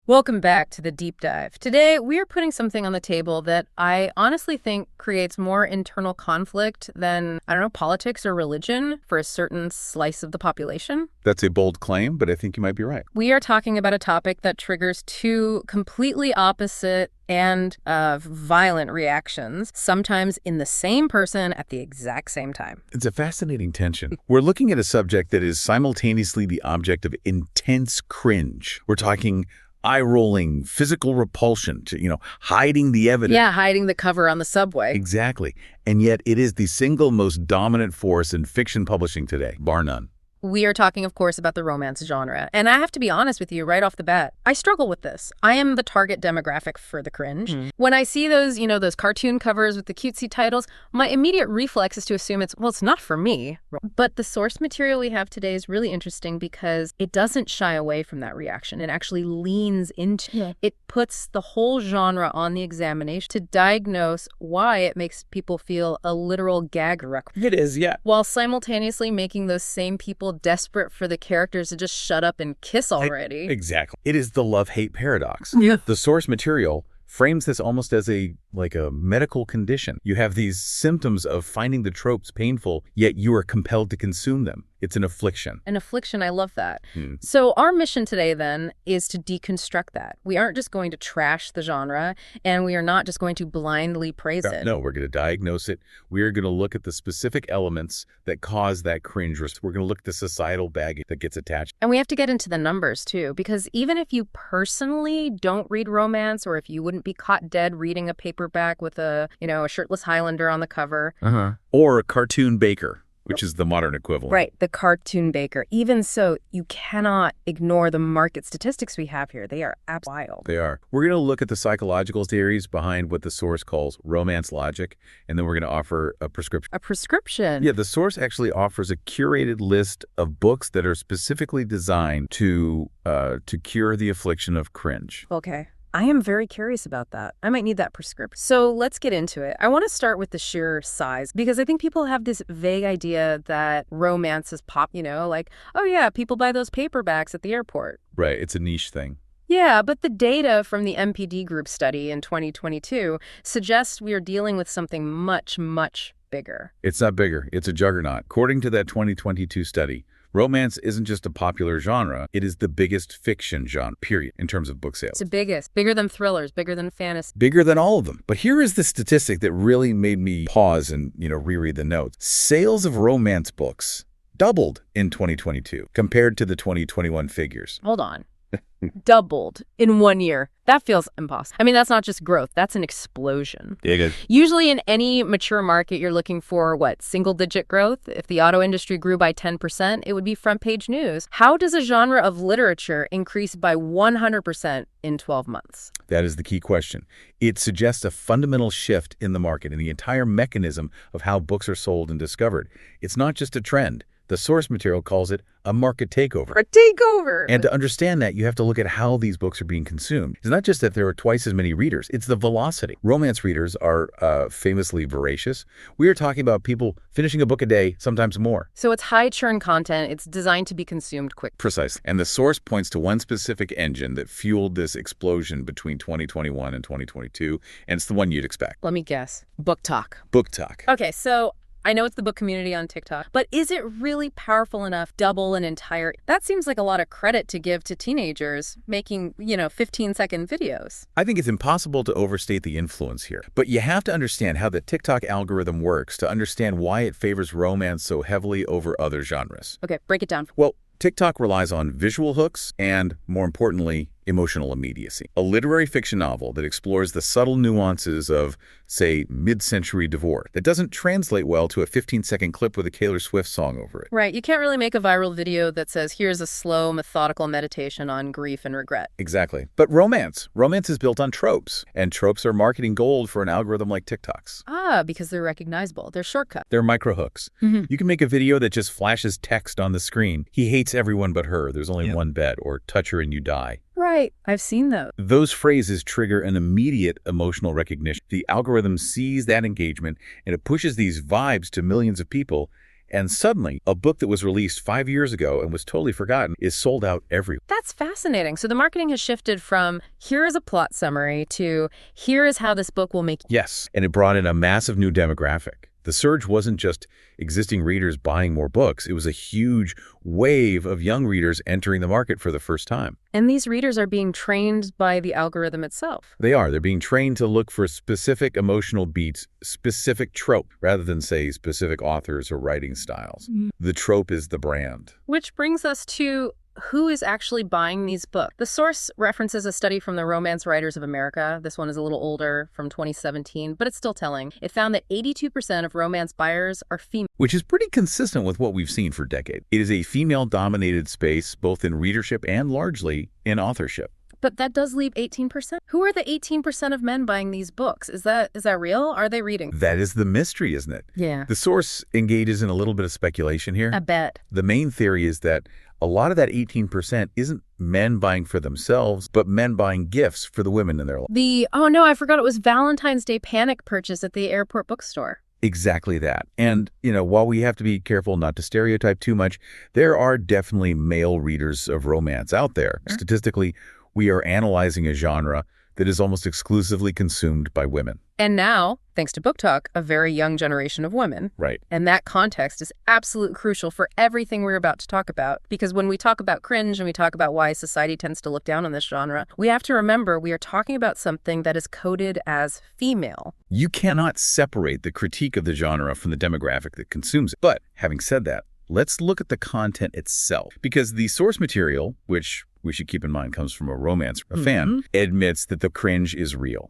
Welcome back to the deep dive. Today, we are putting something on the table that I honestly think creates more internal conflict than, politics or religion for a certain slice of the population. That's a bold claim, but I think you might be right. We are talking about a topic that triggers two completely opposite and violent reactions, sometimes in the same person at the exact same time. It's a fascinating tension. We're looking at a subject that is simultaneously the object of intense cringe. We're talking eye-rolling, physical repulsion to, hiding the evidence. Yeah, hiding the cover on the subway. Exactly. And yet it is the single most dominant force in fiction publishing today, bar none. We are talking, of course, about the romance genre. And I have to be honest with you right off the bat. I struggle with this. I am the target demographic for the cringe. When I see those, those cartoon covers with the cutesy titles, my immediate reflex is to assume it's not for me. But the source material we have today is really interesting because it doesn't shy away from that reaction. It actually leans into it. It puts the whole genre on the examination to diagnose why it makes people feel a literal gag record. It is, yeah. While simultaneously making those same people desperate for the characters to just shut up and kiss already. Exactly. It is the love-hate paradox. Yeah. The source material frames this almost as a medical condition. You have these symptoms of finding the tropes painful, yet you are compelled to consume them. It's an affliction. An affliction, I love that. So our mission today, then, is to deconstruct that. We aren't just going to trash the genre, and we are not just going to blindly praise it. No, we're going to diagnose it. We're going to look at the specific elements that cause that cringe. We're going to look at the societal baggage that gets attached. And we have to get into the numbers, too, because even if you personally don't read romance, or if you wouldn't be caught dead reading a paperback with a shirtless Highlander on the cover. Or a cartoon baker, which is the modern equivalent. Right, the cartoon baker. Even so, you cannot ignore the market statistics we have here. They are absolutely wild. They are. We're going to look at the psychological theories behind what the source calls romance logic, and then we're going to offer a prescription. A prescription? Yeah, the source actually offers a curated list of books that are specifically designed to cure the affliction of cringe. Okay. I am very curious about that. I might need that prescription. So let's get into it. I want to start with the sheer size because I think people have this vague idea that romance is pop, like, oh yeah, people buy those paperbacks at the airport. Right. It's a niche thing. Yeah, but the data from the MPD group study in 2022 suggests we are dealing with something much, much bigger. It's not bigger. It's a juggernaut. According to that 2022 study, romance isn't just a popular genre, it is the biggest fiction genre, period, in terms of book sales. It's the biggest. Bigger than thrillers, bigger than fantasy. Bigger than all of them. But here is the statistic that really made me pause and, reread the notes. Sales of romance books doubled in 2022 compared to the 2021 figures. Hold on. Doubled in 1 year. That feels impossible. I mean, that's not just growth. That's an explosion. Yeah, good. Usually in any mature market, you're looking for, single-digit growth? If the auto industry grew by 10%, it would be front-page news. How does a genre of literature increase by 100% in 12 months? That is the key question. It suggests a fundamental shift in the market and the entire mechanism of how books are sold and discovered. It's not just a trend. The source material calls it a market takeover. A takeover! And to understand that, you have to look at how these books are being consumed. It's not just that there are twice as many readers, it's the velocity. Romance readers are famously voracious. We are talking about people finishing a book a day, sometimes more. So it's high churn content. It's designed to be consumed quick. Precisely. And the source points to one specific engine that fueled this explosion between 2021 and 2022, and it's the one you'd expect. Let me guess. Book Talk. Book Talk. Okay, so I know it's the book community on TikTok, but is it really powerful enough double an entire... That seems like a lot of credit to give to teenagers making, 15-second videos. I think it's impossible to overstate the influence here, but you have to understand how the TikTok algorithm works to understand why it favors romance so heavily over other genres. Okay, break it down. Well, TikTok relies on visual hooks and, more importantly, emotional immediacy. A literary fiction novel that explores the subtle nuances of, say, mid-century divorce that doesn't translate well to a 15-second clip with a Taylor Swift song over it. Right. You can't really make a viral video that says, here's a slow, methodical meditation on grief and regret. Exactly. But romance is built on tropes, and tropes are marketing gold for an algorithm like TikTok's. Ah, because they're recognizable. They're shortcuts. They're microhooks. You can make a video that just flashes text on the screen. He hates everyone but her. There's only one bed. Or touch her and you die. Right. I've seen those. Those phrases trigger an immediate emotional recognition. The algorithm sees that engagement and it pushes these vibes to millions of people. And suddenly, a book that was released 5 years ago and was totally forgotten is sold out everywhere. That's fascinating. So the marketing has shifted from here is a plot summary to here is how this book will make. Yes, and it brought in a massive new demographic. The surge wasn't just existing readers buying more books. It was a huge wave of young readers entering the market for the first time. And these readers are being trained by the algorithm itself. They are. They're being trained to look for specific emotional beats, specific trope, rather than, say, specific authors or writing styles. The trope is the brand. Which brings us to who is actually buying these books. The source references a study from the Romance Writers of America. This one is a little older, from 2017, but it's still telling. It found that 82% of romance buyers are female. Which is pretty consistent with what we've seen for decades. It is a female-dominated space, both in readership and largely in authorship. But that does leave 18%. Who are the 18% of men buying these books? Is that real? Are they reading? That is the mystery, isn't it? Yeah. The source engages in a little bit of speculation here. I bet. The main theory is that a lot of that 18% isn't men buying for themselves, but men buying gifts for the women in their life. Oh no, I forgot it was Valentine's Day panic purchase at the airport bookstore. Exactly that. And, while we have to be careful not to stereotype too much, there are definitely male readers of romance out there. Sure. Statistically, we are analyzing a genre that is almost exclusively consumed by women. And now, thanks to Book Talk, a very young generation of women. Right. And that context is absolutely crucial for everything we're about to talk about. Because when we talk about cringe and we talk about why society tends to look down on this genre, we have to remember we are talking about something that is coded as female. You cannot separate the critique of the genre from the demographic that consumes it. But having said that, let's look at the content itself. Because the source material, which we should keep in mind comes from a romance fan, admits that the cringe is real.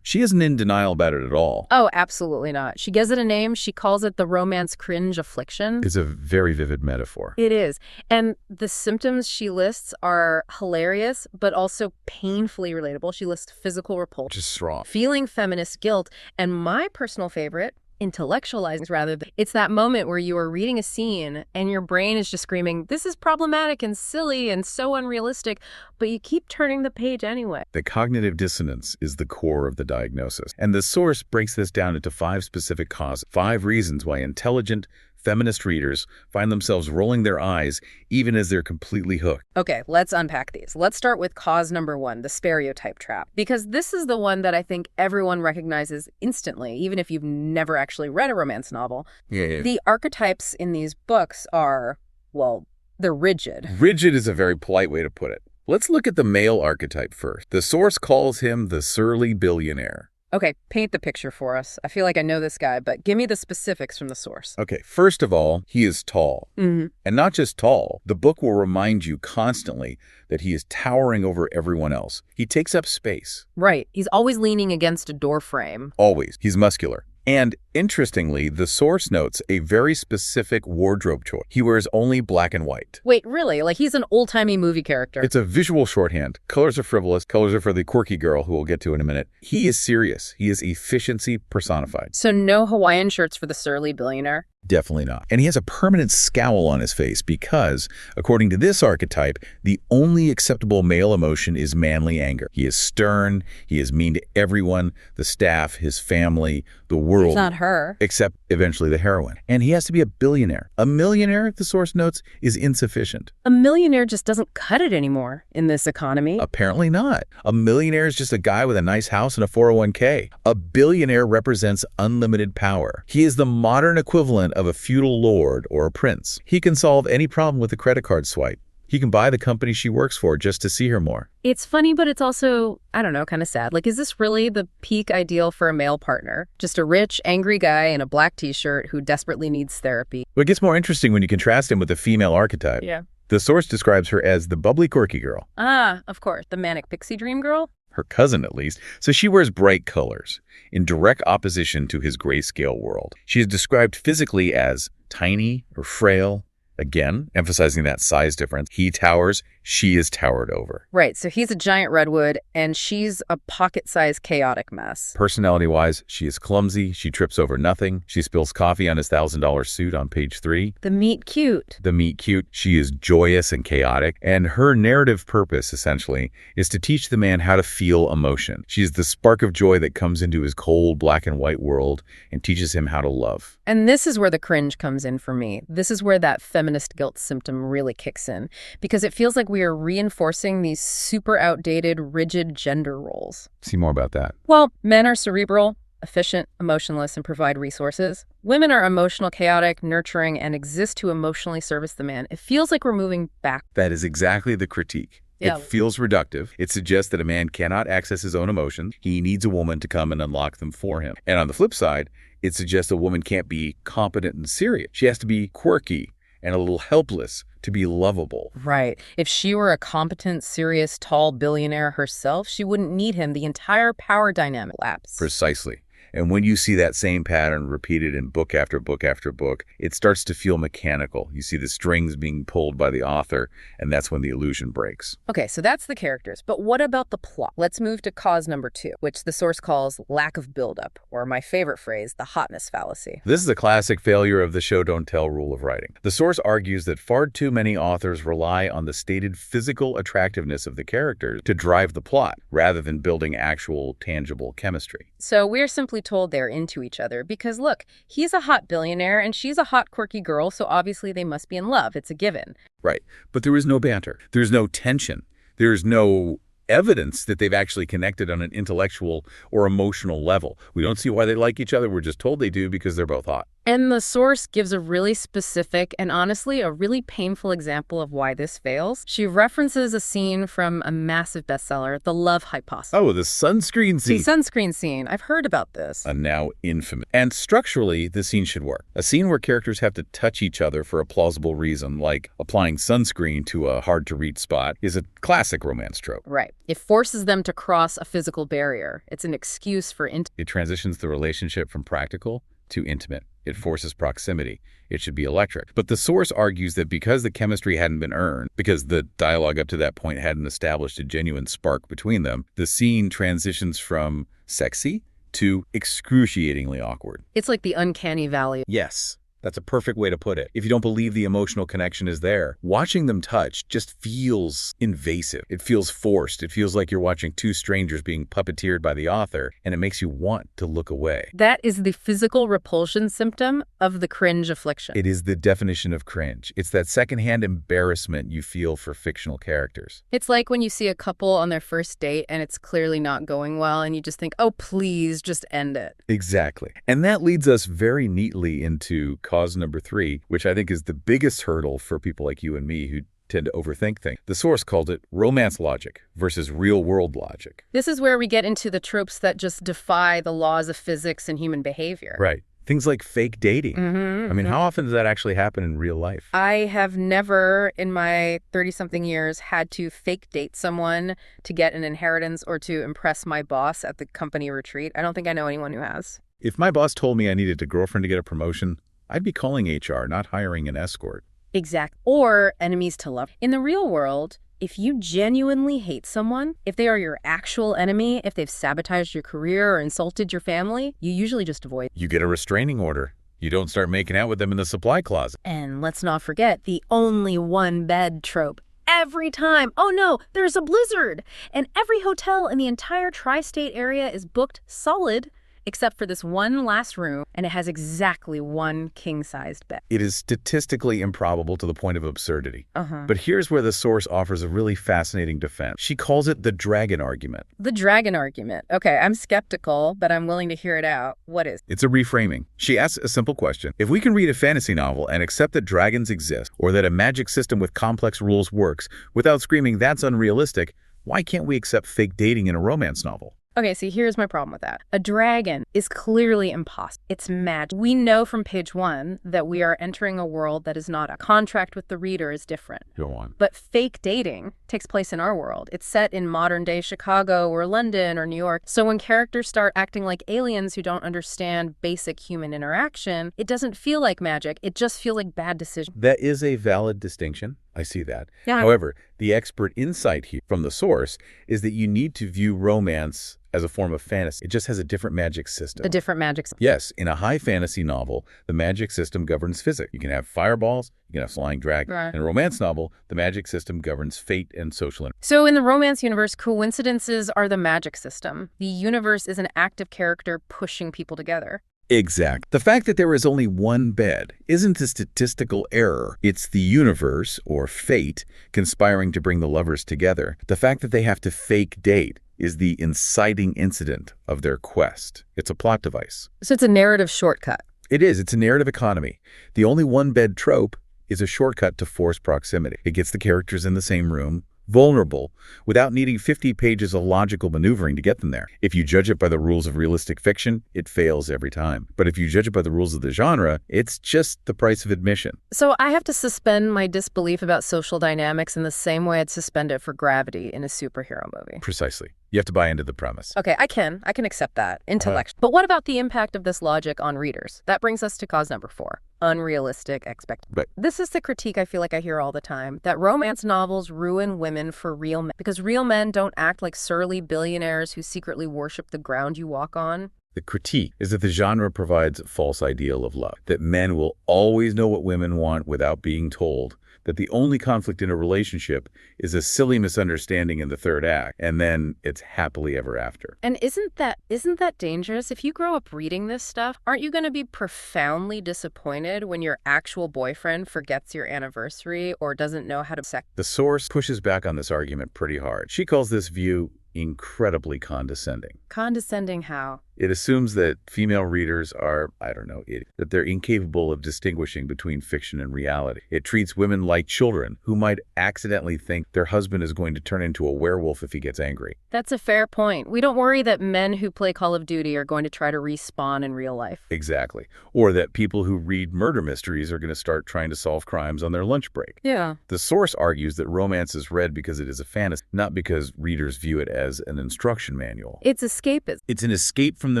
She isn't in denial about it at all. Oh, absolutely not. She gives it a name. She calls it the romance cringe affliction. It's a very vivid metaphor. It is. And the symptoms she lists are hilarious, but also painfully relatable. She lists physical repulsion, Just raw. feeling feminist guilt, and my personal favorite, intellectualizing rather than it's that moment where you are reading a scene and your brain is just screaming, this is problematic and silly and so unrealistic, but you keep turning the page anyway. The cognitive dissonance is the core of the diagnosis. And the source breaks this down into 5 specific causes, 5 reasons why intelligent, feminist readers find themselves rolling their eyes even as they're completely hooked. Okay, let's unpack these. Let's start with cause number 1, the stereotype trap. Because this is the one that I think everyone recognizes instantly, even if you've never actually read a romance novel. Yeah. The archetypes in these books are, well, they're rigid. Rigid is a very polite way to put it. Let's look at the male archetype first. The source calls him the surly billionaire. Okay, paint the picture for us. I feel like I know this guy, but give me the specifics from the source. Okay, first of all, he is tall. And not just tall. The book will remind you constantly that he is towering over everyone else. He takes up space. Right. He's always leaning against a door frame. Always. He's muscular. And interestingly, the source notes a very specific wardrobe choice. He wears only black and white. Wait, really? Like he's an old-timey movie character. It's a visual shorthand. Colors are frivolous. Colors are for the quirky girl who we'll get to in a minute. He is serious. He is efficiency personified. So no Hawaiian shirts for the surly billionaire? Definitely not. And he has a permanent scowl on his face because, according to this archetype, the only acceptable male emotion is manly anger. He is stern. He is mean to everyone, the staff, his family, the world. It's not her. Except eventually the heroine. And he has to be a billionaire. A millionaire, the source notes, is insufficient. A millionaire just doesn't cut it anymore in this economy. Apparently not. A millionaire is just a guy with a nice house and a 401k. A billionaire represents unlimited power. He is the modern equivalent of a feudal lord or a prince. He can solve any problem with a credit card swipe. He can buy the company she works for just to see her more. It's funny, but it's also, I don't know, kind of sad. Like, is this really the peak ideal for a male partner? Just a rich, angry guy in a black t-shirt who desperately needs therapy. Well, it gets more interesting when you contrast him with the female archetype. Yeah. The source describes her as the bubbly, quirky girl. Ah, of course, the manic pixie dream girl? Her cousin, at least. So she wears bright colors, in direct opposition to his grayscale world. She is described physically as tiny or frail. Again, emphasizing that size difference. He towers, she is towered over. Right, so he's a giant redwood, and she's a pocket-sized chaotic mess. Personality-wise, she is clumsy, she trips over nothing, she spills coffee on his $1,000 suit on page 3. The meet cute. The meet cute, she is joyous and chaotic, and her narrative purpose, essentially, is to teach the man how to feel emotion. She is the spark of joy that comes into his cold black and white world and teaches him how to love. And this is where the cringe comes in for me. This is where that feminist guilt symptom really kicks in, because it feels like we are reinforcing these super outdated, rigid gender roles. See more about that. Well, men are cerebral, efficient, emotionless, and provide resources. Women are emotional, chaotic, nurturing, and exist to emotionally service the man. It feels like we're moving back. That is exactly the critique. Yeah. It feels reductive. It suggests that a man cannot access his own emotions. He needs a woman to come and unlock them for him. And on the flip side, it suggests a woman can't be competent and serious. She has to be quirky and a little helpless to be lovable. Right. If she were a competent, serious, tall billionaire herself, she wouldn't need him. The entire power dynamic lapses. Precisely. And when you see that same pattern repeated in book after book after book, it starts to feel mechanical. You see the strings being pulled by the author, and that's when the illusion breaks. Okay, so that's the characters. But what about the plot? Let's move to cause number 2, which the source calls lack of buildup, or my favorite phrase, the hotness fallacy. This is a classic failure of the show-don't-tell rule of writing. The source argues that far too many authors rely on the stated physical attractiveness of the characters to drive the plot, rather than building actual, tangible chemistry. So we're simply told they're into each other because, look, he's a hot billionaire and she's a hot, quirky girl, so obviously they must be in love. It's a given. Right. But there is no banter. There's no tension. There's no evidence that they've actually connected on an intellectual or emotional level. We don't see why they like each other. We're just told they do because they're both hot. And the source gives a really specific and honestly a really painful example of why this fails. She references a scene from a massive bestseller, The Love Hypothesis. Oh, the sunscreen scene. The sunscreen scene. I've heard about this. A now infamous. And structurally, the scene should work. A scene where characters have to touch each other for a plausible reason, like applying sunscreen to a hard-to-reach spot, is a classic romance trope. Right. It forces them to cross a physical barrier. It's an excuse for It transitions the relationship from practical to intimate. It forces proximity. It should be electric. But the source argues that because the chemistry hadn't been earned, because the dialogue up to that point hadn't established a genuine spark between them, the scene transitions from sexy to excruciatingly awkward. It's like the uncanny valley. Yes. That's a perfect way to put it. If you don't believe the emotional connection is there, watching them touch just feels invasive. It feels forced. It feels like you're watching two strangers being puppeteered by the author, and it makes you want to look away. That is the physical repulsion symptom of the cringe affliction. It is the definition of cringe. It's that secondhand embarrassment you feel for fictional characters. It's like when you see a couple on their first date and it's clearly not going well, and you just think, oh, please, just end it. Exactly. And that leads us very neatly into cause number 3, which I think is the biggest hurdle for people like you and me who tend to overthink things. The source called it romance logic versus real-world logic. This is where we get into the tropes that just defy the laws of physics and human behavior. Right. Things like fake dating. I mean, how often does that actually happen in real life? I have never, in my 30-something years, had to fake date someone to get an inheritance or to impress my boss at the company retreat. I don't think I know anyone who has. If my boss told me I needed a girlfriend to get a promotion, I'd be calling HR, not hiring an escort. Exact. Or enemies to love. In the real world, if you genuinely hate someone, if they are your actual enemy, if they've sabotaged your career or insulted your family, you usually just avoid. You get a restraining order. You don't start making out with them in the supply closet. And let's not forget the only one bed trope. Every time, oh no, there's a blizzard. And every hotel in the entire tri-state area is booked solid, except for this one last room, and it has exactly one king-sized bed. It is statistically improbable to the point of absurdity. But here's where the source offers a really fascinating defense. She calls it the dragon argument. The dragon argument. Okay, I'm skeptical, but I'm willing to hear it out. What is? It's a reframing. She asks a simple question. If we can read a fantasy novel and accept that dragons exist, or that a magic system with complex rules works, without screaming, that's unrealistic, why can't we accept fake dating in a romance novel? Okay, see, here's my problem with that. A dragon is clearly impossible. It's magic. We know from page 1 that we are entering a world that is not a contract with the reader is different. Go on. But fake dating takes place in our world. It's set in modern-day Chicago or London or New York. So when characters start acting like aliens who don't understand basic human interaction, it doesn't feel like magic. It just feels like bad decisions. That is a valid distinction. I see that. Yeah. However, the expert insight here from the source is that you need to view romance as a form of fantasy. It just has a different magic system. A different magic system. Yes, in a high fantasy novel, the magic system governs physics. You can have fireballs, you can have flying dragons. Right. In a romance novel, the magic system governs fate and social interaction. So in the romance universe, coincidences are the magic system. The universe is an active character pushing people together. Exact. The fact that there is only one bed isn't a statistical error. It's the universe, or fate, conspiring to bring the lovers together. The fact that they have to fake date is the inciting incident of their quest. It's a plot device. So it's a narrative shortcut. It is. It's a narrative economy. The only one-bed trope is a shortcut to forced proximity. It gets the characters in the same room, vulnerable, without needing 50 pages of logical maneuvering to get them there. If you judge it by the rules of realistic fiction, it fails every time. But if you judge it by the rules of the genre, it's just the price of admission. So I have to suspend my disbelief about social dynamics in the same way I'd suspend it for gravity in a superhero movie. Precisely. You have to buy into the premise. Okay, I can accept that. Intellect. But what about the impact of this logic on readers? That brings us to cause number 4. Unrealistic expectations. Right. This is the critique I feel like I hear all the time, that romance novels ruin women for real men because real men don't act like surly billionaires who secretly worship the ground you walk on. The critique is that the genre provides a false ideal of love, that men will always know what women want without being told, that the only conflict in a relationship is a silly misunderstanding in the third act, and then it's happily ever after. And isn't that dangerous? If you grow up reading this stuff, aren't you going to be profoundly disappointed when your actual boyfriend forgets your anniversary or doesn't know how to sex? The source pushes back on this argument pretty hard. She calls this view incredibly condescending. Condescending how? It assumes that female readers are, that they're incapable of distinguishing between fiction and reality. It treats women like children who might accidentally think their husband is going to turn into a werewolf if he gets angry. That's a fair point. We don't worry that men who play Call of Duty are going to try to respawn in real life. Exactly. Or that people who read murder mysteries are going to start trying to solve crimes on their lunch break. Yeah. The source argues that romance is read because it is a fantasy, not because readers view it as an instruction manual. It's escapism. It's an escape from the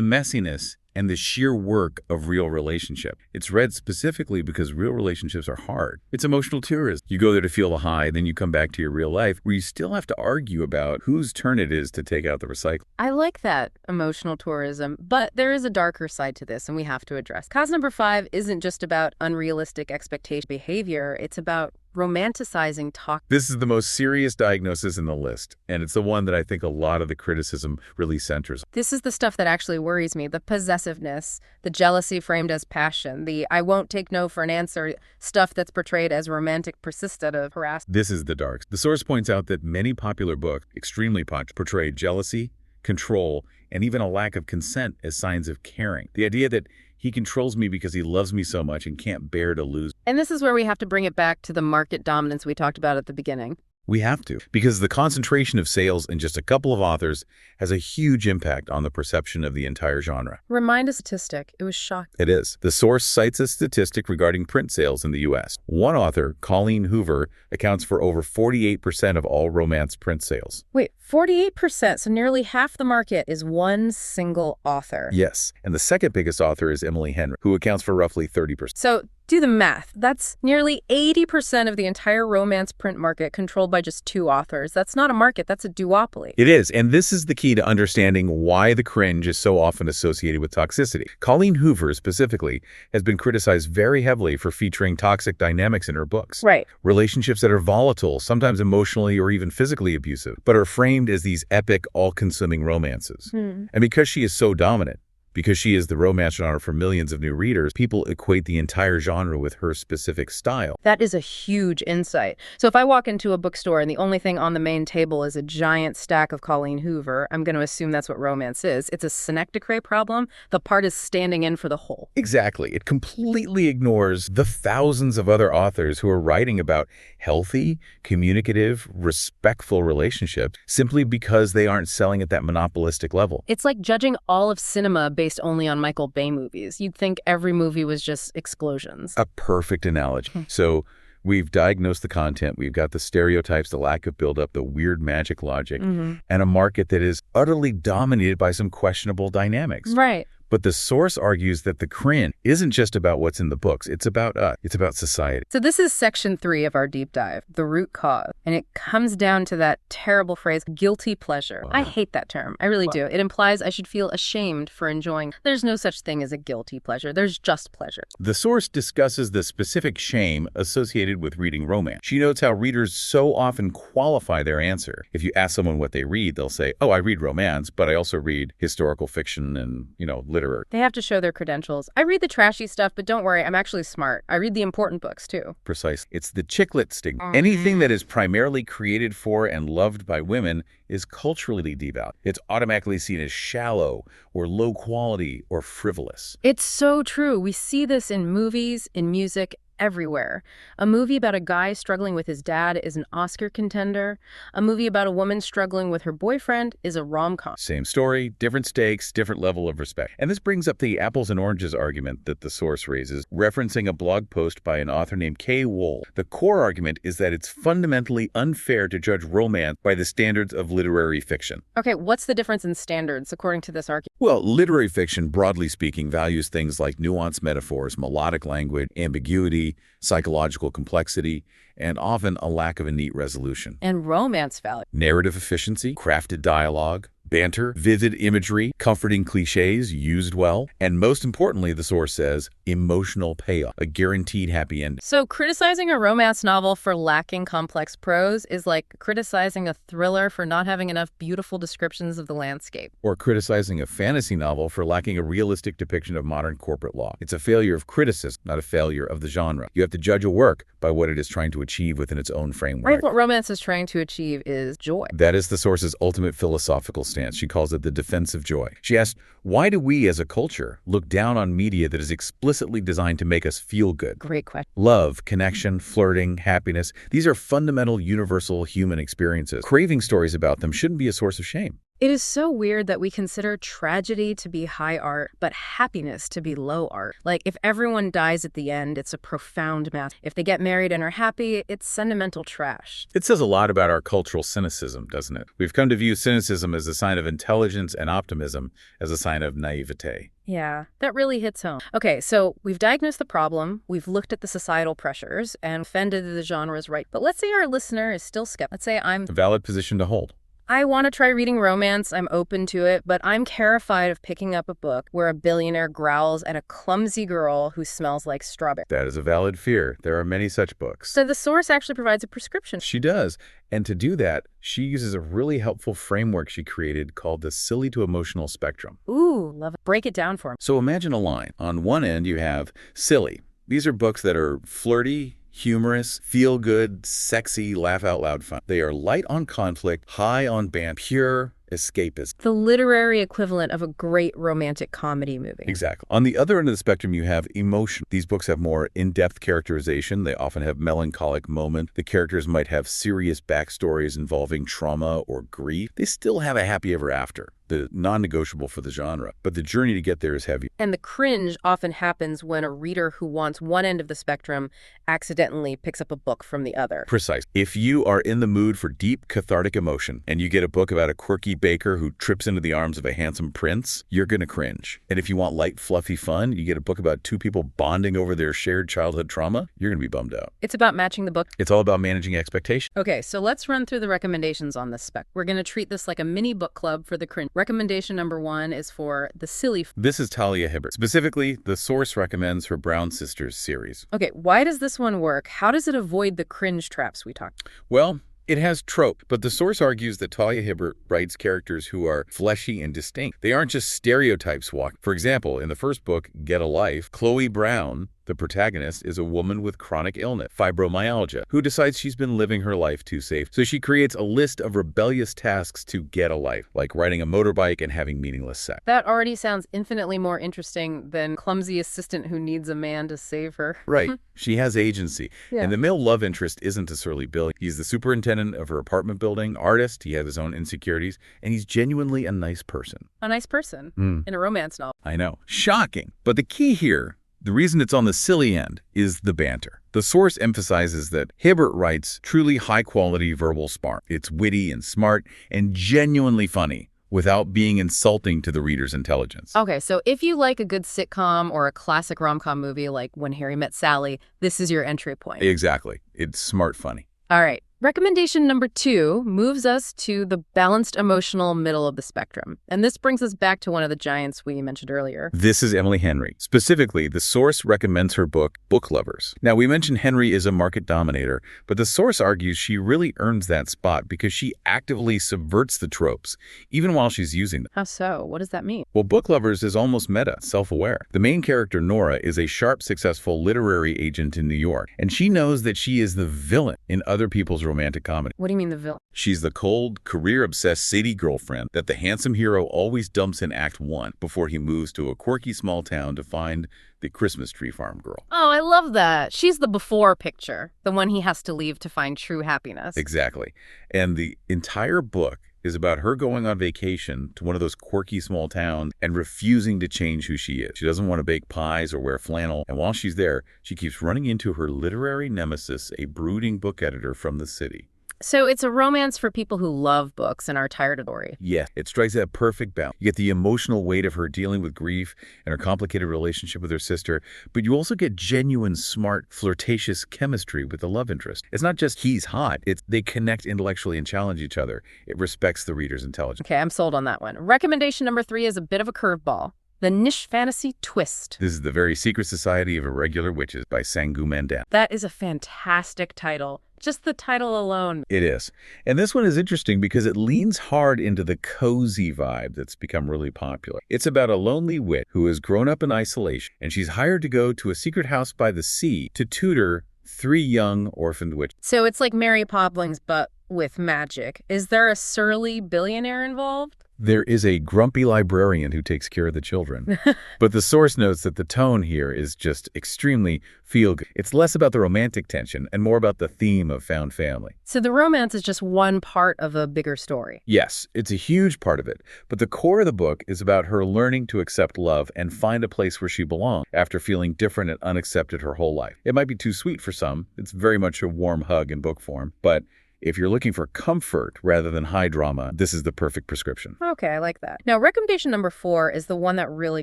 messiness and the sheer work of real relationship. It's read specifically because real relationships are hard. It's emotional tourism. You go there to feel the high, then you come back to your real life where you still have to argue about whose turn it is to take out the recycle. I like that, emotional tourism, but there is a darker side to this and we have to address. Cause number 5 isn't just about unrealistic expectation behavior, it's about romanticizing talk. This is the most serious diagnosis in the list, and it's the one that I think a lot of the criticism really centers on. This is the stuff that actually worries me, the possessiveness, the jealousy framed as passion, the I won't take no for an answer stuff that's portrayed as romantic persistent of harassment. This is the dark. The source points out that many popular books, extremely popular, portray jealousy, control, and even a lack of consent as signs of caring. The idea that he controls me because he loves me so much and can't bear to lose. And this is where we have to bring it back to the market dominance we talked about at the beginning. We have to, because the concentration of sales in just a couple of authors has a huge impact on the perception of the entire genre. Remind a statistic. It was shocking. It is. The source cites a statistic regarding print sales in the U.S. One author, Colleen Hoover, accounts for over 48% of all romance print sales. Wait, 48%, so nearly half the market is one single author. Yes, and the second biggest author is Emily Henry, who accounts for roughly 30%. So do the math. That's nearly 80% of the entire romance print market controlled by just 2 authors. That's not a market, that's a duopoly. It is, and this is the key to understanding why the cringe is so often associated with toxicity. Colleen Hoover, specifically, has been criticized very heavily for featuring toxic dynamics in her books. Right. Relationships that are volatile, sometimes emotionally or even physically abusive, but are framed as these epic, all-consuming romances. And because she is so dominant, because she is the romance genre for millions of new readers, people equate the entire genre with her specific style. That is a huge insight. So if I walk into a bookstore and the only thing on the main table is a giant stack of Colleen Hoover, I'm going to assume that's what romance is. It's a synecdoche problem. The part is standing in for the whole. Exactly. It completely ignores the thousands of other authors who are writing about healthy, communicative, respectful relationships simply because they aren't selling at that monopolistic level. It's like judging all of cinema based only on Michael Bay movies. You'd think every movie was just explosions. A perfect analogy. So we've diagnosed the content, we've got the stereotypes, the lack of buildup, the weird magic logic, and a market that is utterly dominated by some questionable dynamics. Right. But the source argues that the cringe isn't just about what's in the books. It's about us. It's about society. So this is section 3 of our deep dive, the root cause. And it comes down to that terrible phrase, guilty pleasure. I hate that term. I really do. It implies I should feel ashamed for enjoying. There's no such thing as a guilty pleasure. There's just pleasure. The source discusses the specific shame associated with reading romance. She notes how readers so often qualify their answer. If you ask someone what they read, they'll say, oh, I read romance, but I also read historical fiction and, literary. They have to show their credentials. I read the trashy stuff, but don't worry, I'm actually smart. I read the important books, too. Precisely. It's the chicklet stigma. Anything that is primarily created for and loved by women is culturally devalued. It's automatically seen as shallow or low quality or frivolous. It's so true. We see this in movies, in music, everywhere. A movie about a guy struggling with his dad is an Oscar contender. A movie about a woman struggling with her boyfriend is a rom-com. Same story, different stakes, different level of respect. And this brings up the apples and oranges argument that the source raises, referencing a blog post by an author named Kay Wool. The core argument is that it's fundamentally unfair to judge romance by the standards of literary fiction. Okay, what's the difference in standards according to this argument? Well, literary fiction, broadly speaking, values things like nuanced metaphors, melodic language, ambiguity, psychological complexity, and often a lack of a neat resolution. And romance value. Narrative efficiency, crafted dialogue, banter, vivid imagery, comforting cliches used well, and most importantly, the source says, emotional payoff, a guaranteed happy ending. So criticizing a romance novel for lacking complex prose is like criticizing a thriller for not having enough beautiful descriptions of the landscape. Or criticizing a fantasy novel for lacking a realistic depiction of modern corporate law. It's a failure of criticism, not a failure of the genre. You have to judge a work by what it is trying to achieve within its own framework. Right, what romance is trying to achieve is joy. That is the source's ultimate philosophical stance. She calls it the defense of joy. She asked, why do we as a culture look down on media that is explicitly designed to make us feel good? Great question. Love, connection, flirting, happiness. These are fundamental, universal human experiences. Craving stories about them shouldn't be a source of shame. It is so weird that we consider tragedy to be high art, but happiness to be low art. Like, if everyone dies at the end, it's a profound mass. If they get married and are happy, it's sentimental trash. It says a lot about our cultural cynicism, doesn't it? We've come to view cynicism as a sign of intelligence and optimism as a sign of naivete. Yeah, that really hits home. Okay, so we've diagnosed the problem, we've looked at the societal pressures, and defended the genre's right. But let's say our listener is still skeptical. Let's say I'm A valid position to hold. I want to try reading romance, I'm open to it, but I'm terrified of picking up a book where a billionaire growls at a clumsy girl who smells like strawberry. That is a valid fear. There are many such books. So the source actually provides a prescription. She does. And to do that, she uses a really helpful framework she created called the silly to emotional spectrum. Ooh, love it. Break it down for me. So imagine a line. On one end, you have silly. These are books that are flirty, humorous, feel-good, sexy, laugh-out-loud fun. They are light on conflict, high on pure escapism. The literary equivalent of a great romantic comedy movie. Exactly. On the other end of the spectrum, you have emotion. These books have more in-depth characterization. They often have melancholic moments. The characters might have serious backstories involving trauma or grief. They still have a happy ever after, the non-negotiable for the genre. But the journey to get there is heavy. And the cringe often happens when a reader who wants one end of the spectrum accidentally picks up a book from the other. Precise. If you are in the mood for deep, cathartic emotion, and you get a book about a quirky baker who trips into the arms of a handsome prince, you're gonna cringe. And if you want light, fluffy fun, you get a book about two people bonding over their shared childhood trauma, you're gonna be bummed out. It's about matching the book. It's all about managing expectations. Okay, so let's run through the recommendations on this spec. We're gonna treat this like a mini book club for the cringe. Recommendation number 1 is for the silly. This is Talia Hibbert. Specifically, the source recommends her Brown Sisters series. Okay, why does this one work? How does it avoid the cringe traps we talked? Well, it has trope, but the source argues that Talia Hibbert writes characters who are fleshy and distinct. They aren't just stereotypes walk. For example, in the first book, Get a Life, Chloe Brown, the protagonist, is a woman with chronic illness, fibromyalgia, who decides she's been living her life too safe. So she creates a list of rebellious tasks to get a life, like riding a motorbike and having meaningless sex. That already sounds infinitely more interesting than clumsy assistant who needs a man to save her. Right. She has agency. Yeah. And the male love interest isn't a surly Bill. He's the superintendent of her apartment building, artist, he has his own insecurities, and he's genuinely a nice person. A nice person in a romance novel. I know. Shocking. But the key here, the reason it's on the silly end, is the banter. The source emphasizes that Hibbert writes truly high-quality verbal spark. It's witty and smart and genuinely funny, without being insulting to the reader's intelligence. Okay, so if you like a good sitcom or a classic rom-com movie like When Harry Met Sally, this is your entry point. Exactly. It's smart funny. All right. Recommendation number 2 moves us to the balanced emotional middle of the spectrum. And this brings us back to one of the giants we mentioned earlier. This is Emily Henry. Specifically, the source recommends her book, Book Lovers. Now, we mentioned Henry is a market dominator, but the source argues she really earns that spot because she actively subverts the tropes, even while she's using them. How so? What does that mean? Well, Book Lovers is almost meta, self-aware. The main character, Nora, is a sharp, successful literary agent in New York, and she knows that she is the villain in other people's romantic comedy. What do you mean the villain? She's the cold, career-obsessed city girlfriend that the handsome hero always dumps in Act 1 before he moves to a quirky small town to find the Christmas tree farm girl. Oh, I love that. She's the before picture, the one he has to leave to find true happiness. Exactly. And the entire book is about her going on vacation to one of those quirky small towns and refusing to change who she is. She doesn't want to bake pies or wear flannel. And while she's there, she keeps running into her literary nemesis, a brooding book editor from the city. So it's a romance for people who love books and are tired of story. Yeah, it strikes that perfect balance. You get the emotional weight of her dealing with grief and her complicated relationship with her sister, but you also get genuine, smart, flirtatious chemistry with the love interest. It's not just he's hot. It's they connect intellectually and challenge each other. It respects the reader's intelligence. Okay, I'm sold on that one. Recommendation number 3 is a bit of a curveball. The Niche Fantasy Twist. This is The Very Secret Society of Irregular Witches by Sangu Mandan. That is a fantastic title. Just the title alone. It is. And this one is interesting because it leans hard into the cozy vibe that's become really popular. It's about a lonely witch who has grown up in isolation, and she's hired to go to a secret house by the sea to tutor 3 young orphaned witches. So it's like Mary Poppins, but with magic. Is there a surly billionaire involved? There is a grumpy librarian who takes care of the children. But the source notes that the tone here is just extremely feel-good. It's less about the romantic tension and more about the theme of found family. So the romance is just one part of a bigger story. Yes, it's a huge part of it. But the core of the book is about her learning to accept love and find a place where she belongs after feeling different and unaccepted her whole life. It might be too sweet for some. It's very much a warm hug in book form. But if you're looking for comfort rather than high drama, this is the perfect prescription. Okay, I like that. Now, recommendation number 4 is the one that really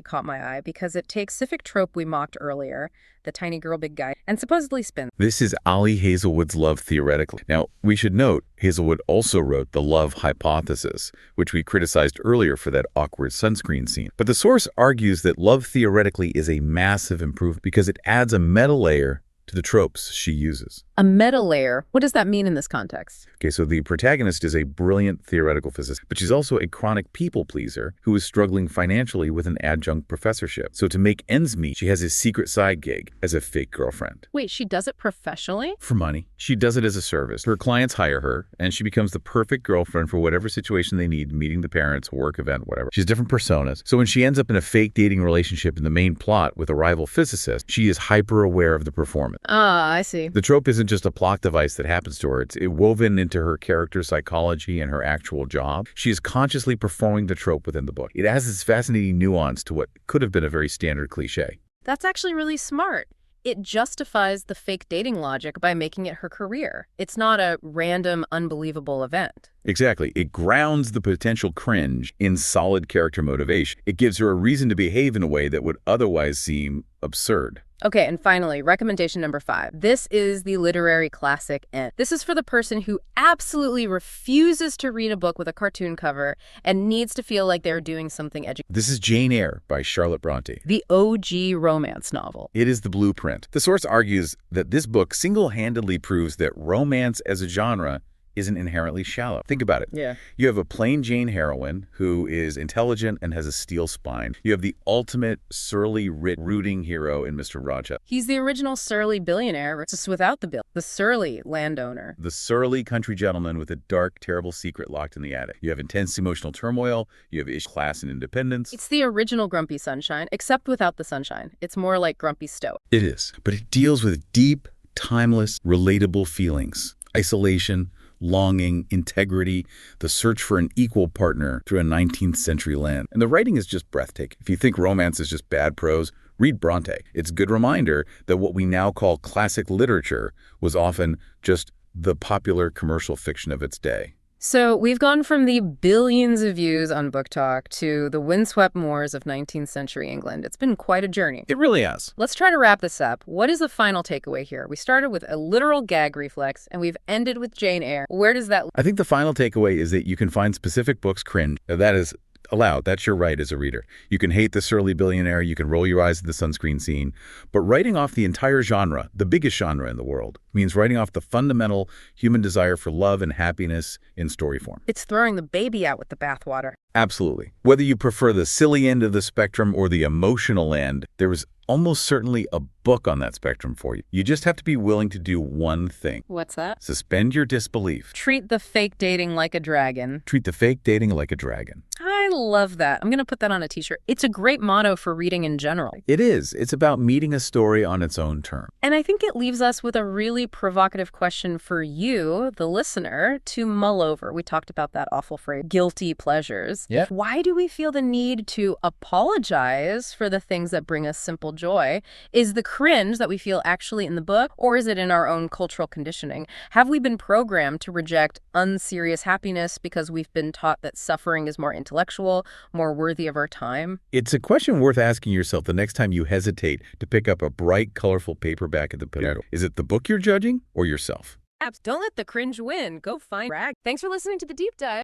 caught my eye because it takes civic trope we mocked earlier, the tiny girl, big guy, and supposedly spins. This is Ali Hazelwood's Love Theoretically. Now, we should note, Hazelwood also wrote The Love Hypothesis, which we criticized earlier for that awkward sunscreen scene. But the source argues that Love Theoretically is a massive improvement because it adds a meta layer to the tropes she uses. A meta layer? What does that mean in this context? Okay, so the protagonist is a brilliant theoretical physicist, but she's also a chronic people pleaser who is struggling financially with an adjunct professorship. So to make ends meet, she has a secret side gig as a fake girlfriend. Wait, she does it professionally? For money. She does it as a service. Her clients hire her, and she becomes the perfect girlfriend for whatever situation they need, meeting the parents, work event, whatever. She's different personas. So when she ends up in a fake dating relationship in the main plot with a rival physicist, she is hyper aware of the performance. Ah, I see. The trope isn't just a plot device that happens to her. It's woven into her character psychology and her actual job. She is consciously performing the trope within the book. It has this fascinating nuance to what could have been a very standard cliche. That's actually really smart. It justifies the fake dating logic by making it her career. It's not a random, unbelievable event. Exactly. It grounds the potential cringe in solid character motivation. It gives her a reason to behave in a way that would otherwise seem absurd. Okay, and finally, recommendation number 5. This is the literary classic N. This is for the person who absolutely refuses to read a book with a cartoon cover and needs to feel like they're doing something educational. This is Jane Eyre by Charlotte Bronte. The OG romance novel. It is the blueprint. The source argues that this book single-handedly proves that romance as a genre isn't inherently shallow. Think about it. Yeah. You have a plain Jane heroine who is intelligent and has a steel spine. You have the ultimate surly, rooting hero in Mr. Raja. He's the original surly billionaire, just without the bill. The surly landowner. The surly country gentleman with a dark, terrible secret locked in the attic. You have intense emotional turmoil. You have class and independence. It's the original Grumpy Sunshine, except without the sunshine. It's more like Grumpy Stoic. It is. But it deals with deep, timeless, relatable feelings. Isolation, longing, integrity, the search for an equal partner through a 19th century lens. And the writing is just breathtaking. If you think romance is just bad prose, read Bronte. It's a good reminder that what we now call classic literature was often just the popular commercial fiction of its day. So we've gone from the billions of views on Book Talk to the windswept moors of 19th century England. It's been quite a journey. It really has. Let's try to wrap this up. What is the final takeaway here? We started with a literal gag reflex, and we've ended with Jane Eyre. Where does that... I think the final takeaway is that you can find specific books cringe. That is allowed. That's your right as a reader. You can hate the surly billionaire, you can roll your eyes at the sunscreen scene, but writing off the entire genre, the biggest genre in the world, means writing off the fundamental human desire for love and happiness in story form. It's throwing the baby out with the bathwater. Absolutely. Whether you prefer the silly end of the spectrum or the emotional end, there is almost certainly a book on that spectrum for you. You just have to be willing to do one thing. What's that? Suspend your disbelief. Treat the fake dating like a dragon. Treat the fake dating like a dragon. I love that. I'm going to put that on a t-shirt. It's a great motto for reading in general. It is. It's about meeting a story on its own terms. And I think it leaves us with a really provocative question for you, the listener, to mull over. We talked about that awful phrase, guilty pleasures. Yeah. Why do we feel the need to apologize for the things that bring us simple joy? Is the cringe that we feel actually in the book, or is it in our own cultural conditioning? Have we been programmed to reject unserious happiness because we've been taught that suffering is more intellectual, more worthy of our time? It's a question worth asking yourself the next time you hesitate to pick up a bright, colorful paperback at the piano. Is it the book you're judging or yourself? Don't let the cringe win. Go find rag. Thanks for listening to The Deep Dive.